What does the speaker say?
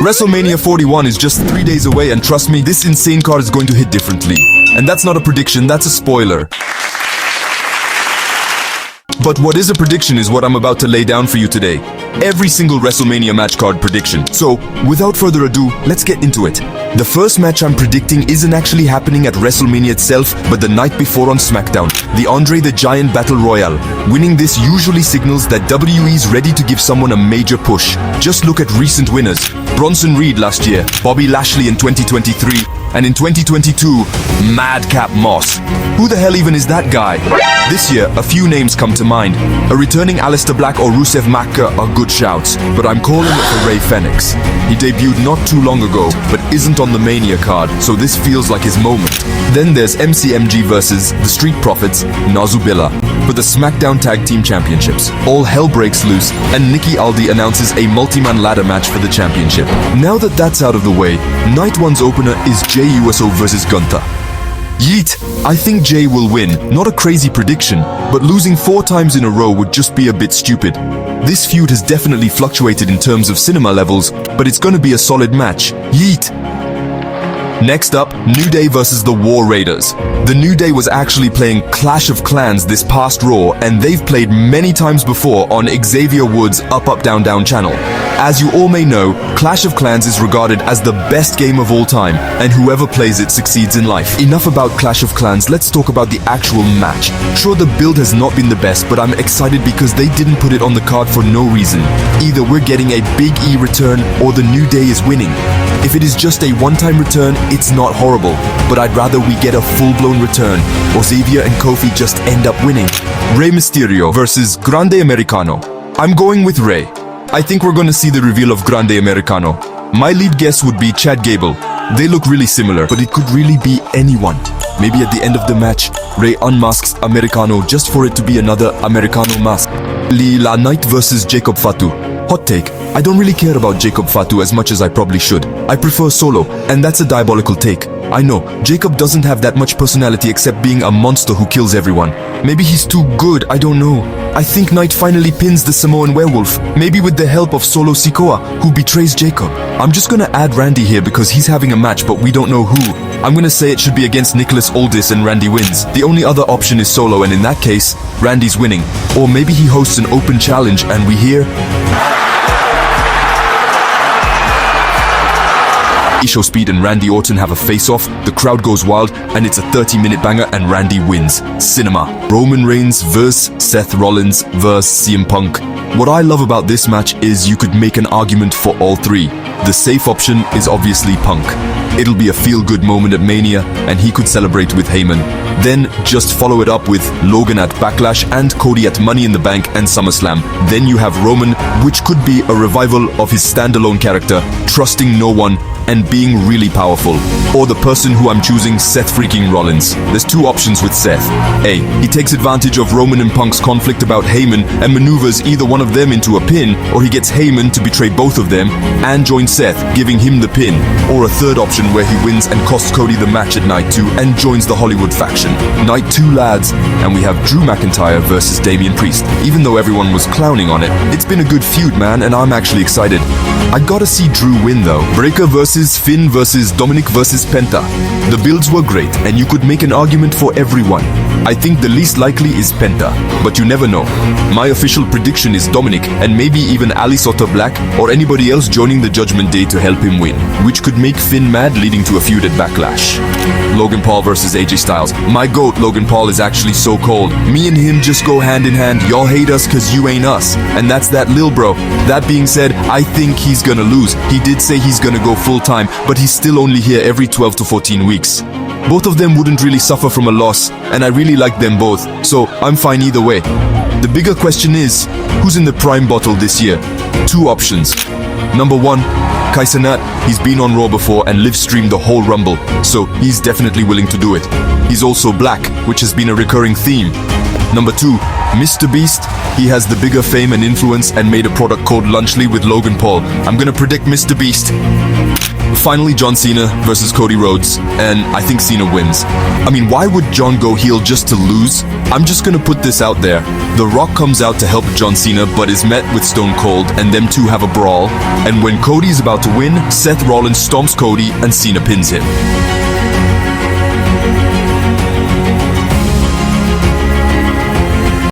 WrestleMania 41 is just 3 days away, and trust me, this insane card is going to hit differently. And that's not a prediction, that's a spoiler. But what is a prediction is what I'm about to lay down for you today. Every single WrestleMania match card prediction. So, without further ado, let's get into it. The first match I'm predicting isn't actually happening at WrestleMania itself, but the night before on SmackDown, the Andre the Giant Battle Royale. Winning this usually signals that WWE's ready to give someone a major push. Just look at recent winners. Bronson Reed last year, Bobby Lashley in 2023, and in 2022, Madcap Moss. Who the hell even is that guy? This year, a few names come to mind. A returning Aleister Black or Rusev Makka are good shouts, but I'm calling it for Rey Fenix. He debuted not too long ago, but isn't on the Mania card, so this feels like his moment. Then there's MCMG versus the Street Profits, Nazubilla, for the SmackDown Tag Team Championships. All hell breaks loose, and Nikki Aldi announces a multi-man ladder match for the championship. Now that that's out of the way, Night 1's opener is Jey Uso versus Gunther. Yeet! I think Jey will win, not a crazy prediction, but losing 4 times in a row would just be a bit stupid. This feud has definitely fluctuated in terms of cinema levels, but it's gonna be a solid match. Yeet! Next up, New Day versus the War Raiders. The New Day was actually playing Clash of Clans this past Raw, and they've played many times before on Xavier Woods' Up Up Down Down channel. As you all may know, Clash of Clans is regarded as the best game of all time, and whoever plays it succeeds in life. Enough about Clash of Clans, let's talk about the actual match. Sure, the build has not been the best, but I'm excited because they didn't put it on the card for no reason. Either we're getting a Big E return, or the New Day is winning. If it is just a one-time return, it's not horrible, but I'd rather we get a full-blown return, or Xavier and Kofi just end up winning. Rey Mysterio versus Grande Americano. I'm going with Rey. I think we're gonna see the reveal of Grande Americano. My lead guess would be Chad Gable. They look really similar, but it could really be anyone. Maybe at the end of the match, Rey unmasks Americano just for it to be another Americano mask. La Knight versus Jacob Fatu. Hot take, I don't really care about Jacob Fatu as much as I probably should. I prefer Solo, and that's a diabolical take. I know, Jacob doesn't have that much personality except being a monster who kills everyone. Maybe he's too good, I don't know. I think Knight finally pins the Samoan werewolf, maybe with the help of Solo Sikoa, who betrays Jacob. I'm just gonna add Randy here because he's having a match but we don't know who. I'm gonna say it should be against Nicholas Aldis and Randy wins. The only other option is Solo, and in that case, Randy's winning. Or maybe he hosts an open challenge and we hear Isho Speed and Randy Orton have a face-off, the crowd goes wild, and it's a 30-minute banger and Randy wins. Cinema. Roman Reigns vs. Seth Rollins vs. CM Punk. What I love about this match is you could make an argument for all three. The safe option is obviously Punk. It'll be a feel-good moment at Mania, and he could celebrate with Heyman. Then just follow it up with Logan at Backlash and Cody at Money in the Bank and SummerSlam. Then you have Roman, which could be a revival of his standalone character, trusting no one and being really powerful. Or the person who I'm choosing, Seth freaking Rollins. There's 2 options with Seth. A. He takes advantage of Roman and Punk's conflict about Heyman and maneuvers either one of them into a pin, or he gets Heyman to betray both of them and join Seth, giving him the pin. Or a third option where he wins and costs Cody the match at Night 2 and joins the Hollywood faction. Night 2 lads, and we have Drew McIntyre versus Damian Priest. Even though everyone was clowning on it, it's been a good feud, man, and I'm actually excited. I gotta see Drew win though. Breaker versus Finn versus Dominic versus Penta. The builds were great, and you could make an argument for everyone. I think the least likely is Penta, but you never know. My official prediction is Dominic, and maybe even Alice Otter Black or anybody else joining the Judgment Day to help him win, which could make Finn mad, leading to a feud at Backlash. Logan Paul versus AJ Styles. My GOAT Logan Paul is actually so cold. Me and him just go hand in hand. Y'all hate us cause you ain't us, and that's that lil bro. That being said, I think he's gonna lose. He did say he's gonna go full time, but he's still only here every 12 to 14 weeks. Both of them wouldn't really suffer from a loss, and I really like them both, so I'm fine either way. The bigger question is, who's in the prime bottle this year? 2 options. Number 1, Kai Cenat. He's been on Raw before and live-streamed the whole Rumble, so he's definitely willing to do it. He's also black, which has been a recurring theme. Number 2, Mr. Beast. He has the bigger fame and influence and made a product called Lunchley with Logan Paul. I'm gonna predict Mr. Beast. finally John Cena versus Cody Rhodes, and I think Cena wins. I mean, why would John go heel just to lose? I'm just gonna put this out there. The Rock comes out to help John Cena, but is met with Stone Cold, and them two have a brawl. And when Cody's about to win, Seth Rollins stomps Cody and Cena pins him.